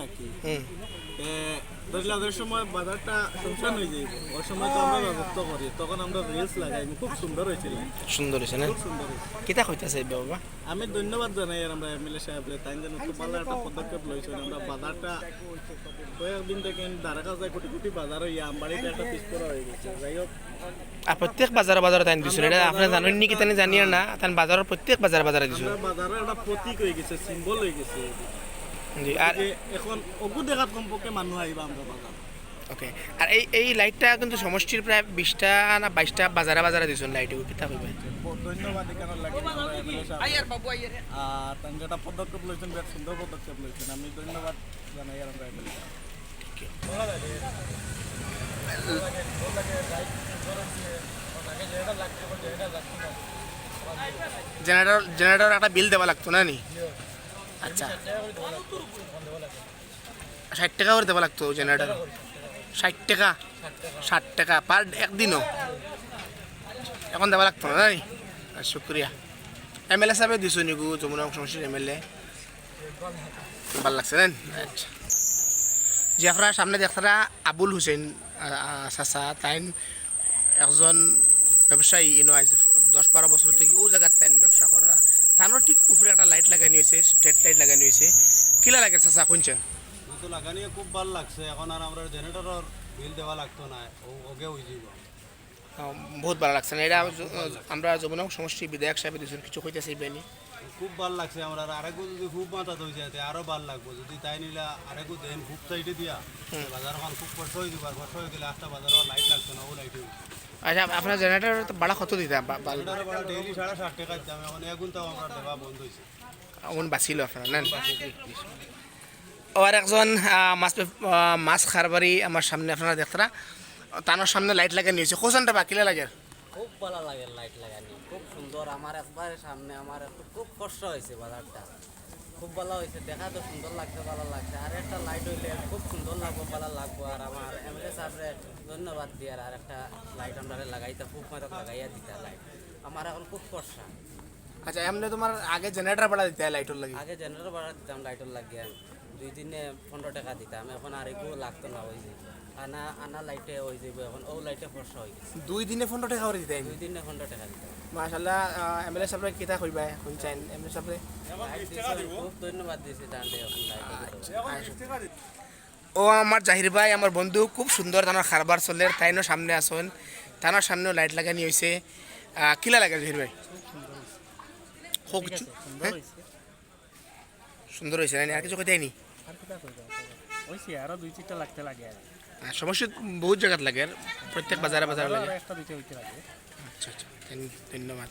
থাকি ধরলে ওদের সময় বাজারটা শুনশান হয়ে যায় ওই সময় তো আমরা ব্যবস্থা করি তখন আমরা রিলস লাগাই খুব সুন্দর হয়েছিল সুন্দর হয়েছে না খুব সুন্দর হয়েছে কিতা কইতাছে বাবা আমি ধন্যবাদ জানাই আর আমরা এমএলএ সাহেবরে তাই যেন খুব ভালো একটা পদক্ষেপ লইছেন আমরা বাজারটা কয়েকদিন থেকে ধারা কাজে কোটি কোটি বাজার হইয়া আমবাড়িতে একটা পিস করা হয়ে গেছে যাই হোক আর প্রত্যেক বাজারে তাই দিছিল এটা আপনি জানেন নি কি তাই জানি না তান বাজারের প্রত্যেক বাজারে দিছিল আমরা বাজারের একটা প্রতীক হয়ে গেছে সিম্বল হয়ে গেছে জি আর যে এখন অগু দেখাত কমপক্ষে মানুষ আইবা আমরা বাজার ওকে আর এই লাইটটা কিন্তু সমষ্টির প্রায় 20টা না 22টা বাজারে দিছেন লাইট কিতা কইবে ধন্যবাদ এখানে লাগে আর তাই যেটা পদক্ষেপ লইছেন বেশ সুন্দর পদক্ষেপ লইছেন আমি ধন্যবাদ জানাই আর আমরা এমএলএ জেনারেটর একটা বিল দেওয়া লাগতো না নি আচ্ছা 60 টাকা করে দেওয়া লাগতো জেনারেটর 60 টাকা 60 টাকা পার একদিনও এখন দেওয়া লাগতো না নি শুক্রিয়া এমএলএ সাহেব দিছো নিগু যমুনা সমষ্টির এমএলএ ভালো লাগছে না আচ্ছা যে আপনারা সামনে দেখতারা আবুল হুসেন চাচা তাইন একজন ব্যবসায়ী ইনো আজ 10-12 বছর থেকে ও জায়গার তাইন ব্যবসা করা তানোর ঠিক উপরে একটা লাইট লাগানি হয়েছে স্ট্রিট লাইট লাগানি হয়েছে কিলা লাগে চাচা শুনছেন তো লাগানিয়ে খুব ভালো লাগছে এখন আর আমরা জেনারেটরের বিল দেওয়া লাগতো না ওকে হয়ে যাব বহুত ভালো লাগছে না এটা আমরা যমুনা সমষ্টি বিধায়ক সাহেব দিয়েছেন কিছু কইতেছে বেনি খুব ভালো লাগছে আমরা আরেকু যদি খুব মাথা হয়ে যায় আরো ভালো লাগবে যদি তাই নিলে আরেকু দেন খুব সাইডে দিয়া বাজারখন খুব কষ্ট হয়ে যাবে আর কষ্ট হয়ে গেলে একটা বাজার লাইট লাগতো না ও লাইট আচ্ছা আপনার জেনারেটর তো ভাড়া কত দিতে ডেইলি 60.5 টাকা দাম এখন এখন তাও আমরা দেওয়া বন্ধ হয়েছে এমন বাঁচিল আপনার না আর একজন মাছ খারবারি আমার সামনে আপনারা দেখতারা তানোর সামনে লাইট লাগানি হয়েছে কোশনটা বাকিলে লাগে খুব ভালো লাগে লাইট লাগানি খুব সুন্দর আমার একবার সামনে আমার খুব কষ্ট হয়েছে বাজারটা খুব ভালো হয়েছে দেখা তো সুন্দর লাগছে ভালো লাগছে আর একটা লাইট হইলে খুব সুন্দর লাগবো ভালো লাগবো আর আমার এমএলএ সাহেবরে ধন্যবাদ দিয়ে আর একটা লাইট আমরা লাগাইতে খুব মতো লাগাইয়া দিতে লাইট আমার এখন খুব কষ্ট আচ্ছা এমনি তোমার আগে জেনারেটর ভাড়া দিতে লাইটর লাগে আগে জেনারেটর ভাড়া দিতাম লাইটর লাগিয়ে 2 দিনে 15 টাকা দিতাম এখন আর একটু লাগতো না ওই যে আনা লাইটে হয়ে যাবে এখন ও লাইটে খরচা হয়ে গেছে 2 দিনে 15 টাকা করে দিতে 2 দিনে 15 টাকা দিতাম মাশাআল্লাহ এমএলএ সাহেব কিতা কইবা শুনছেন এমএলএ সাহেব খুব ধন্যবাদ দিয়েছি তাহলে এখন লাইট ও আমার জাহির ভাই আমার বন্ধু খুব সুন্দর তানোর খারবার চলে তাইনো সামনে আসেন তানোর সামনেও লাইট লাগানি হয়েছে কিলা লাগে জাহির ভাই খুব কিছু সুন্দর হয়েছে না আর কিছু কইতে নি আরো 2-4টা লাগতে লাগে সমস্যা বহুত জায়গাত লাগে প্রত্যেক বাজারে লাগে একটা দিতে হইতে লাগে আচ্ছা আচ্ছা ধন্যবাদ